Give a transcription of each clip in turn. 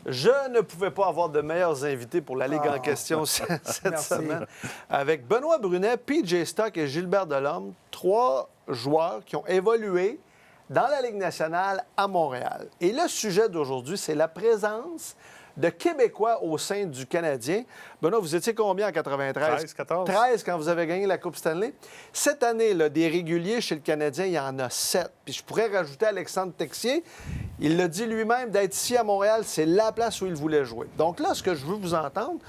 Je ne pouvais pas avoir de meilleurs invités pour la Ligue en question cette semaine. Avec Benoît Brunet, PJ Stock et Gilbert Delhomme, 3 joueurs qui ont évolué dans la Ligue nationale à Montréal. Et le sujet d'aujourd'hui, c'est la présence de Québécois au sein du Canadien. Benoît, vous étiez combien en 93? 13, 14. 13 quand vous avez gagné la Coupe Stanley. Cette année, là, des réguliers chez le Canadien, il y en a 7. Puis je pourrais rajouter Alexandre Texier. Il l'a dit lui-même, d'être ici à Montréal, c'est la place où il voulait jouer. Donc là, ce que je veux vous entendre,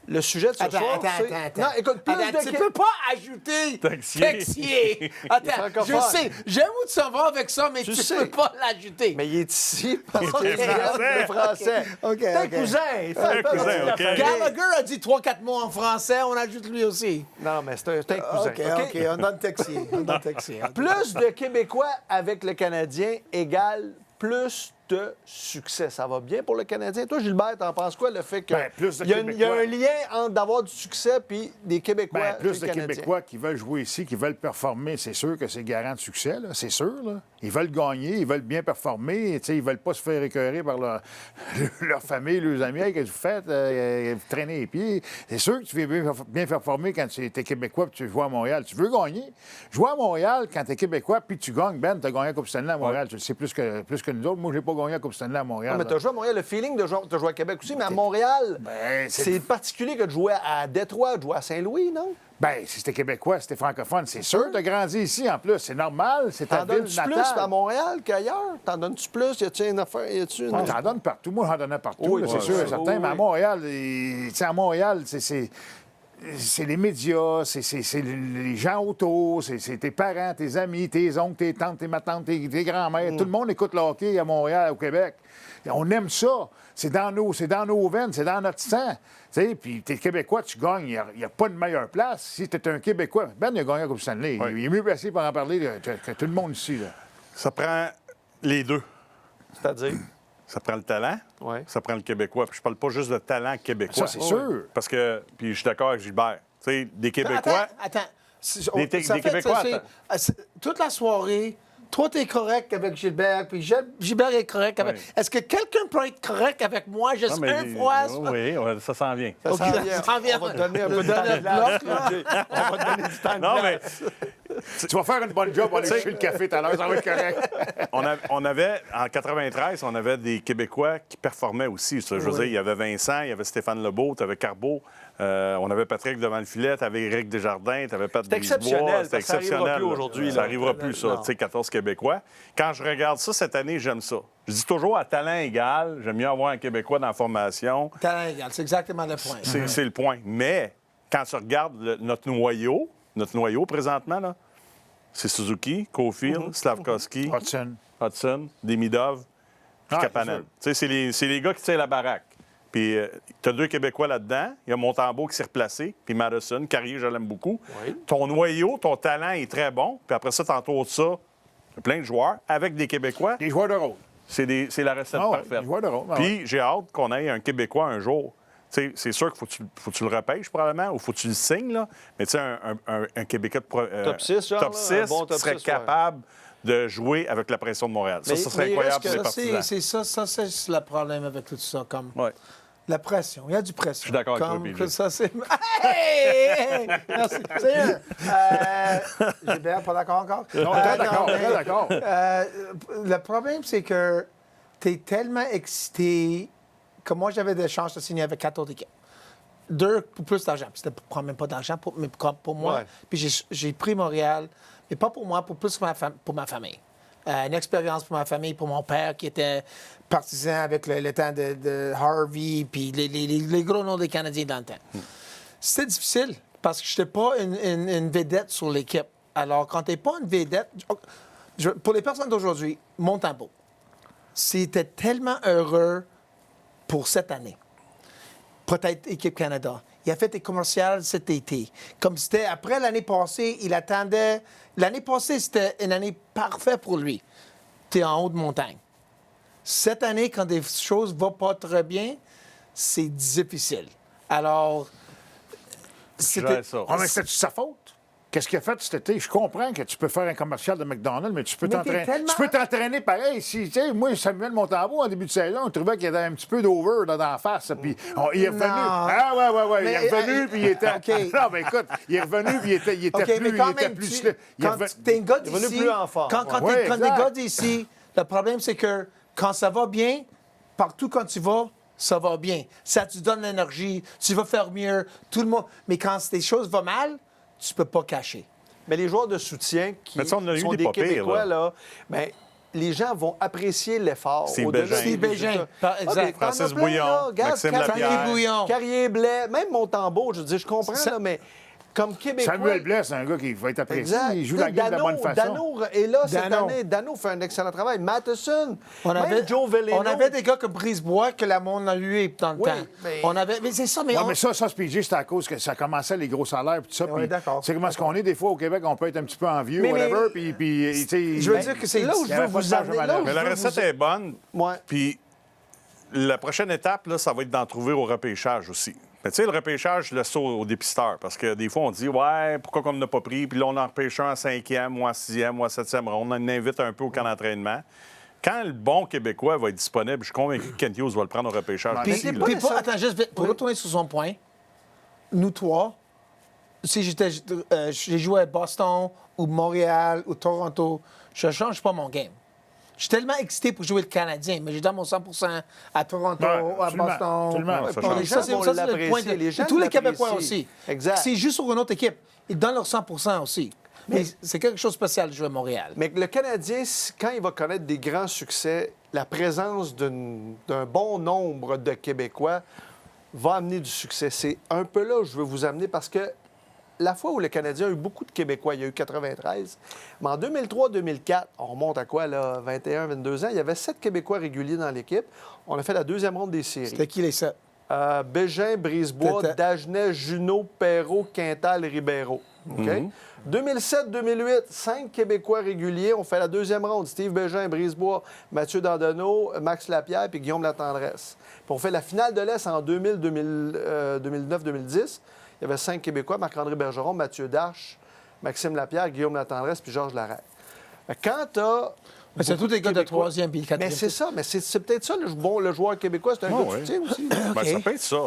le sujet de ce soir, c'est... Attends. Non, écoute, plus Tu de... peux pas ajouter Texier. Attends, je sais. J'aime où tu s'en vas avec ça, mais tu sais. peux pas l'ajouter. Mais il est ici parce qu'il est français. est français. OK. T'es un cousin. Fais Un pas cousin, partie de la OK. famille. Gallagher a dit 3-4 mots en français, on ajoute lui aussi. Non, mais c'est un cousin. OK, on donne Texier. Plus de Québécois avec le Canadien égale plus de succès. Ça va bien pour le Canadien. Toi, Gilbert, t'en penses quoi, le fait que Ben, plus de il y a un Québécois. lien entre d'avoir du succès puis des Québécois Ben, plus chez de le Canadien? Québécois qui veulent jouer ici, qui veulent performer, c'est sûr que c'est garant de succès, là. C'est sûr. Là. Ils veulent gagner, ils veulent bien performer. Ils veulent pas se faire écœurer par leur famille, leurs amis. Hey, qu'est-ce que vous faites? Vous traînez les pieds. C'est sûr que tu veux bien performer quand tu es Québécois et tu joues à Montréal. Tu veux gagner. Jouer à Montréal quand tu es Québécois puis tu gagnes, Ben, tu as gagné la Coupe Stanley à Montréal. Tu le sais plus que nous autres. Moi, je n'ai pas gagné la Coupe Stanley à Montréal. Non, mais tu as joué à Montréal, le feeling de jouer à Québec aussi, mais à Montréal, Ben, c'est particulier que de jouer à Détroit, de jouer à Saint-Louis, non? Ben, si c'était québécois, si c'était francophone, c'est sûr. Tu as grandi ici, en plus. C'est normal. C'est ta T'en ville donnes-tu natale. plus à Montréal qu'ailleurs? T'en donnes-tu plus? Y a-tu une affaire? Y a-tu une... T'en donnes partout. Moi, j'en donnais partout, Oui, là, c'est ouais, sûr et ouais, certain. oui, Mais à oui. Montréal, à Montréal, c'est les médias, c'est les gens autour, c'est tes parents, tes amis, tes oncles, tes tantes, tes matantes, tes grands-mères. Tout le monde écoute le hockey à Montréal, au Québec. On aime ça. C'est dans nos veines, c'est dans notre sang. Puis t'es Québécois, tu gagnes. Il n'y a pas de meilleure place. Si t'es un Québécois, Ben il a gagné la Coupe Stanley. Oui. Il est mieux placé pour en parler que tout le monde ici. Là. Ça prend les deux. C'est-à-dire? Ça prend le talent, Ouais. ça prend le Québécois. Puis je parle pas juste de talent québécois. Ça, c'est sûr. Parce que, puis je suis d'accord avec Gilbert. Tu sais, des Québécois... Attends. Des Québécois, Toute la soirée, toi, t'es correct avec Gilbert, puis Gilbert est correct avec... Oui. Est-ce que quelqu'un peut être correct avec moi juste Non, mais une fois? Oui, ça s'en vient. Ça OK, s'en vient. ça s'en vient. On va te donner un peu de Donne temps de le glace. bloc, là. là. On va te donner du temps de Non, mais glace. Tu vas faire une bonne job pour aller chercher le café tout à l'heure, ça va être correct. on avait, en 93, on avait des Québécois qui performaient aussi. Ça, je veux dire, il y avait Vincent, il y avait Stéphane Lebeau, tu avais Carbeau, on avait Patrick devant le filet, tu avais Éric Desjardins, tu avais Pat C'est Brisebois. exceptionnel, C'était parce que ça arrivera exceptionnel. plus aujourd'hui, Ça là. n'arrivera plus, ça. Non. Tu sais, 14 Québécois. Quand je regarde ça cette année, j'aime ça. Je dis toujours à talent égal, j'aime mieux avoir un Québécois dans la formation. Talent égal, c'est exactement le point. C'est le point. Mais quand tu regardes notre noyau présentement, là, c'est Suzuki, Caulfield, Slavkovski, Hudson, Demidov, puis Ah, Kapanen. Tu sais, c'est les gars qui tirent la baraque. Puis tu as 2 Québécois là-dedans. Il y a Montembeault qui s'est replacé, puis Madison. Carrier, je l'aime beaucoup. Oui. Ton noyau, ton talent est très bon. Puis après ça, t'entoures de ça, il y a plein de joueurs avec des Québécois. Des joueurs de rôle. C'est la recette Ah ouais, parfaite. des joueurs de rôle. Ah ouais. Puis j'ai hâte qu'on ait un Québécois un jour. Tu sais, c'est sûr qu'il faut que tu le repêches probablement ou faut que tu le signes, là. Mais tu sais, un Québécois de Top 6, genre, top là, 6 un bon top qui serait 6, ouais. capable de jouer avec la pression de Montréal. Mais- Ça serait mais il incroyable reste pour les que partisans. C'est le problème avec tout ça. Comme Ouais. la pression. Il y a du pression. Je suis d'accord avec Comme toi, PJ. que ça, c'est... Hey! Merci. C'est Gilbert, pas d'accord encore? Non, très d'accord, mais, très d'accord. le problème, c'est que tu es tellement excité que moi, j'avais des chances de signer avec 4 autres équipes. 2 pour plus d'argent. Puis c'était pour même pas d'argent, mais pour moi. Ouais. Puis j'ai pris Montréal, mais pas pour moi, pour plus pour ma famille. Une expérience pour ma famille, pour mon père qui était partisan avec le temps de Harvey, puis les gros noms des Canadiens dans le temps. C'était difficile parce que je n'étais pas une vedette sur l'équipe. Alors, quand tu n'es pas une vedette, pour les personnes d'aujourd'hui, Montembeault, c'était tellement heureux pour cette année. Peut-être Équipe Canada. Il a fait des commerciales cet été. Comme c'était après l'année passée, il attendait. L'année passée, c'était une année parfaite pour lui. Tu es en haut de montagne. Cette année, quand des choses ne vont pas très bien, c'est difficile. Alors, Gère ça. Ah, mais c'est sa faute. qu'est-ce qu'il a fait cet été? Je comprends que tu peux faire un commercial de McDonald's, mais tu peux Mais t'entraîner. t'es tellement- Tu peux t'entraîner pareil. Si, tu sais, moi, Samuel Montembeault, en début de saison, on trouvait qu'il y avait un petit peu d'over là, dans la face. Puis il est revenu. Non. Ah, ouais. Il Mais, est revenu, puis il était. OK. Non, mais écoute, il est revenu, puis il était OK, plus. mais quand il était même, plus. tu, Il est quand revenu- t'es un gars il est revenu d'ici, plus en forme. quand Ouais, t'es un exact. gars d'ici, le problème, c'est que quand ça va bien, partout quand tu vas, ça va bien. Ça te donne l'énergie, tu vas faire mieux, tout le monde. Mais quand les choses vont mal, tu peux pas cacher. Mais les joueurs de soutien qui Mais ça, on a eu sont des des pas pires, Québécois, là. là, ben, les gens vont apprécier l'effort. Steve au-delà Bégin. des Steve Bégin, résultats. par exemple. mais t'en as Francis plein, Bouillon, là. Regarde, Maxime Carrier- Lapierre. Bouillon. Carrier Blais, même Montembeault, je veux dire, je comprends, là, mais comme Québécois... Samuel Blais, c'est un gars qui va être apprécié. Exact. Il joue la game de la bonne façon. Dano est là cette Dano. année. Dano fait un excellent travail. Matheson, On même avait, Joe Veleno. on avait des gars comme Brisebois que la monde a eu dans le Oui, temps. mais- Mais c'est ça, mais Ouais, on- mais ça, PJ, c'est à cause que ça commençait les gros salaires et tout ça. Ouais, puis d'accord. c'est comment est-ce qu'on est des fois au Québec, on peut être un petit peu envieux, Mais- whatever, puis tu sais, je veux dire que c'est là où il y je avait veux pas de vous marge de amener... Là où manœuvre. Mais je la veux recette vous- est bonne. Ouais. Puis la prochaine étape, là, ça va être d'en trouver au repêchage aussi. Mais tu sais, le repêchage, je laisse ça au dépisteur. Parce que des fois, on dit, ouais, pourquoi qu'on n'a pas pris? Puis là, on en repêche un en 5e, ou en 6e, ou en 7e ronde. On en invite un peu au camp d'entraînement. Quand le bon Québécois va être disponible, je suis convaincu que Kent Hughes va le prendre au repêchage Puis, aussi. c'est là. pas puis nécessaire- attends, juste vite, pour retourner sur son point, nous trois, si j'ai joué à Boston ou Montréal ou Toronto, je ne change pas mon game. Je suis tellement excité pour jouer le Canadien, mais j'ai dans mon 100% à Toronto, Ouais, à absolument, Boston. absolument. Ouais, ça Bon, change. Les gens vont c'est le l'apprécier, point. les gens Tous les Québécois l'apprécient. aussi. Exact. C'est juste sur une autre équipe. Ils donnent leur 100% aussi. Mais c'est quelque chose de spécial de jouer à Montréal. Mais le Canadien, quand il va connaître des grands succès, la présence d'un bon nombre de Québécois va amener du succès. C'est un peu là où je veux vous amener parce que la fois où le Canadien a eu beaucoup de Québécois, il y a eu 93, mais en 2003-2004, on remonte à quoi, là, 21, 22 ans, il y avait 7 Québécois réguliers dans l'équipe. On a fait la deuxième ronde des séries. C'était qui les 7? Bégin, Brisebois, C'était- Dagenet, Junot, Perrault, Quintal, Ribeiro. OK? 2007-2008, 5 Québécois réguliers. On fait la deuxième ronde. Steve Bégin, Brisebois, Mathieu Dandonneau, Max Lapierre puis Guillaume Latendresse. Puis on fait la finale de l'Est en 2009-2010. Il y avait 5 Québécois, Marc-André Bergeron, Mathieu Darche, Maxime Lapierre, Guillaume Latendresse puis Georges Larrête. Quand tu as... Mais c'est tous des gars de troisième puis quatrième. Mais c'est ça, mais c'est peut-être ça, le joueur québécois, c'est un Ah gars de ouais. soutien aussi. Ben, ça peut être ça.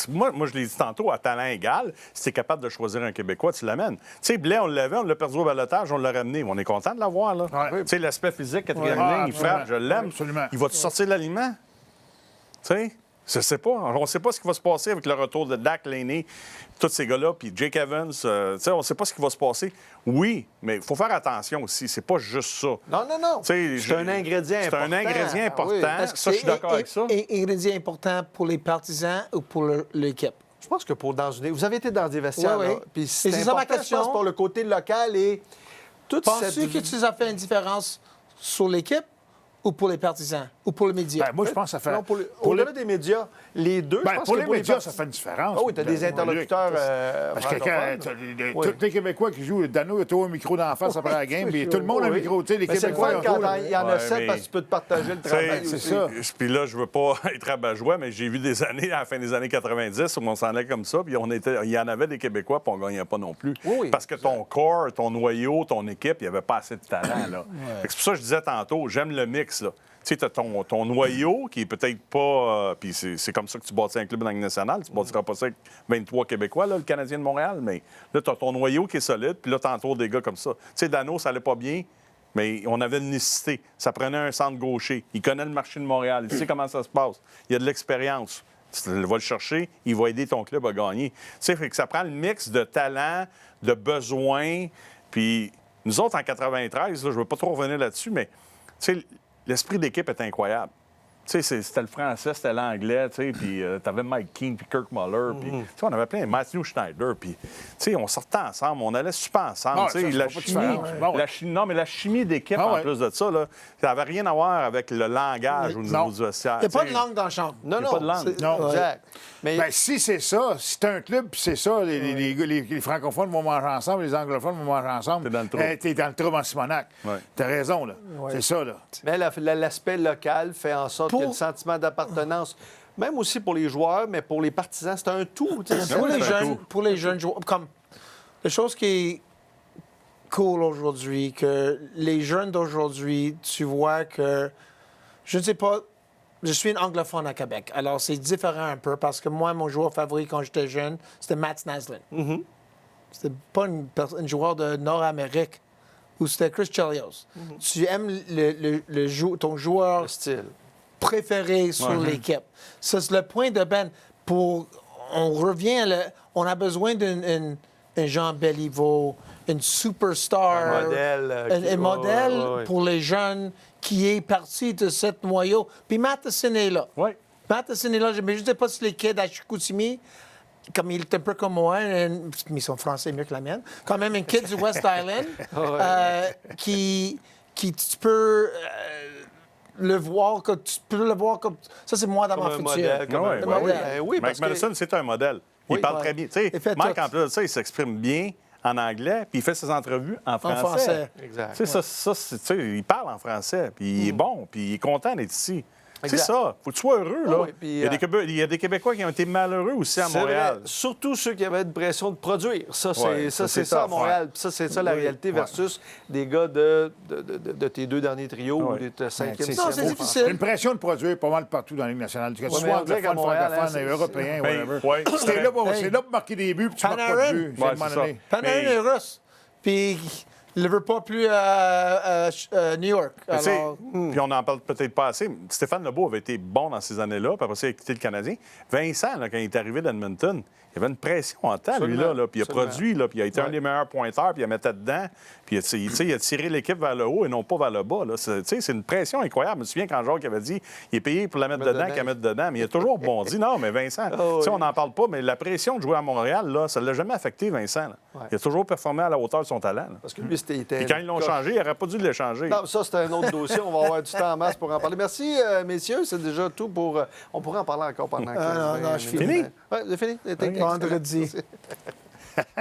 Moi, je l'ai dit tantôt, à talent égal, si tu es capable de choisir un Québécois, tu l'amènes. Tu sais, Blais, on l'avait, on l'a perdu au balotage, on l'a ramené. On est content de l'avoir, là. Ouais. Tu sais, l'aspect physique, quatrième Ouais. ligne, Ah, il frappe, je absolument. l'aime. Absolument. Il va-tu sortir de l'aliment? Tu sais? Je sais pas. On ne sait pas ce qui va se passer avec le retour de Dak, Laney, tous ces gars-là, puis Jake Evans. Tu sais, on ne sait pas ce qui va se passer. Oui, mais il faut faire attention aussi. C'est pas juste ça. Non. Tu sais, C'est un ingrédient important. C'est un ingrédient Ah important. oui. Est-ce que Ça, je suis d'accord avec ça. un ingrédient important pour les partisans ou pour l'équipe? Je pense que vous avez été dans des vestiaires, Oui, oui. là, puis Et c'est c'est ça ma important, je question. pense, pour le côté local et toute Penses-tu cette... que tu as fait une différence sur l'équipe ou pour les partisans ou pour les médias? Ben, moi, je pense que ça fait. Non, pour les- au-delà des médias, les deux, Ben, je pense pour que les médias, partis- ça fait une différence. Ah oui, tu as des interlocuteurs Parce que quand francophones. Oui. tous les Québécois qui jouent, Dano, il a toujours un micro d'en face après la game, puis tout le monde a un Oui. micro. Tu sais, les Mais c'est le Québécois, fun ils ont quand il y en a Ouais, 7 mais- parce que tu peux te partager le travail C'est aussi. ça. Puis là, je veux pas être rabat-joie, mais j'ai vu des années, à la fin des années 90, où on s'en allait comme ça, puis il y en avait des Québécois, puis on gagnait pas non plus. Oui, oui, Parce que ton corps, ton noyau, ton équipe, il n'y avait pas assez de talent, là. Fait que c'est pour ça que je disais tantôt, j'aime le mix, là. Tu sais, tu as ton noyau qui est peut-être pas... puis c'est comme ça que tu bâtis un club dans la Ligue nationale. Tu bâtiras pas ça avec 23 Québécois, là, le Canadien de Montréal, mais là, tu as ton noyau qui est solide, puis là, tu entoures des gars comme ça. Tu sais, Dano, ça allait pas bien, mais on avait une nécessité. Ça prenait un centre gaucher. Il connaît le marché de Montréal. Il sait comment ça se passe. Il a de l'expérience. Tu vas le chercher, il va aider ton club à gagner. Tu sais, fait que ça prend le mix de talent, de besoins. Puis nous autres, en 93, là, je ne veux pas trop revenir là-dessus, mais tu sais, l'esprit d'équipe est incroyable. Tu sais, c'était le français, c'était l'anglais, tu sais, puis t'avais Mike Keane, puis Kirk Muller, puis tu sais, on avait plein, Matthew Schneider, puis tu sais, on sortait ensemble, on allait super ensemble, Ah, tu sais, ça, la c'est pas chimie, différent. Bon, ouais. non, mais la chimie d'équipe, Ah, en ouais. plus de ça, là, ça n'avait rien à voir avec le langage au niveau Non. du vestiaire. Il n'y a pas tu de sais. langue dans le champ. Non, Il y a non. pas de langue. c'est- Non. Exact. Mais Ben, si c'est ça, si c'est un club, puis c'est ça, les francophones vont manger ensemble, les anglophones vont manger ensemble. T'es dans le trou. T'es dans le trou en Simonac. Ouais. T'as raison, là. C'est ça, là. mais l'aspect local fait en sorte que le sentiment d'appartenance, même aussi pour les joueurs, mais pour les partisans, c'est un tout. tu sais. Pour, oui, les c'est un jeunes, coup. pour les jeunes joueurs, comme les choses qui cool aujourd'hui que les jeunes d'aujourd'hui, tu vois que, je ne sais pas, je suis un anglophone à Québec, alors c'est différent un peu parce que moi, mon joueur favori quand j'étais jeune, c'était Matt Naslin. C'était pas un joueur de Nord-Amérique ou c'était Chris Chelios. Tu aimes ton joueur Le style. préféré sur l'équipe. Ça, c'est le point de Ben. On revient, on a besoin d'un Jean Béliveau, une superstar, Un modèle, un modèle pour les jeunes qui est parti de ce noyau. Puis Matheson est là. Oui. Matheson est là, mais je ne sais pas si les kids à Chicoutimi, comme il est un peu comme moi, mais son français est mieux que la mienne, quand même un kid du West Island, qui tu peux le voir comme ça, c'est moi dans Comme ma un future. modèle. Comme un Un modèle. modèle. Ben oui, parce Mike que... Madison, c'est un modèle. Il parle très bien. Tu sais, Il fait Mike, tout. en plus de ça, il s'exprime bien en anglais, puis il fait ses entrevues en français. Exact. Tu sais, tu sais, il parle en français, puis il est bon, puis il est content d'être ici. C'est Exact. ça. Faut que tu sois heureux, là. oui, puis, il y a des Québécois qui ont été malheureux aussi à C'est Montréal. vrai. Surtout ceux qui avaient une pression de produire. Ça, c'est Ouais, ça, c'est c'est ça à tough, Montréal. Puis ça, c'est ça la réalité versus des gars de tes deux derniers trios ou de ta cinquième, c'est- Non, c'est sixième. difficile. Il y a une pression de produire pas mal partout dans la Ligue nationale. Que tu mais sois on dirait qu'à anglophone, Montréal, francophone, hein, européen, Ben, whatever. ouais. C'est là pour marquer des buts, puis tu marques pas de Panarin. but. Ouais, à un moment c'est donné. ça. Panarin Mais- est russe. Puis il ne veut pas plus à New York. Mais tu sais, Alors, Puis on n'en parle peut-être pas assez. Stéphane Lebeau avait été bon dans ces années-là, puis après ça, il a quitté le Canadien. Vincent, là, quand il est arrivé d'Edmonton, il avait une pression en temps, lui, là. Puis il a Absolument. produit, là, puis il a été un des meilleurs pointeurs, puis il a mettait dedans. Puis il a tiré l'équipe vers le haut et non pas vers le bas. Là. C'est une pression incroyable. Je me souviens quand Jacques avait dit il est payé pour la mettre dedans qu'à mettre dedans. Mais il a toujours bondi. Non, mais Vincent, tu sais, on n'en parle pas, mais la pression de jouer à Montréal, là, ça ne l'a jamais affecté, Vincent. Là. Il a toujours performé à la hauteur de son talent. Là. Parce que lui, c'était... Puis quand ils l'ont changé, il n'aurait pas dû l'échanger. Non, ça, c'est un autre dossier. On va avoir du temps en masse pour en parler. Merci, messieurs. C'est déjà tout pour... on pourrait en parler encore pendant 15 non, je suis minutes. fini. Oui, c'est fini. Vendredi. Merci.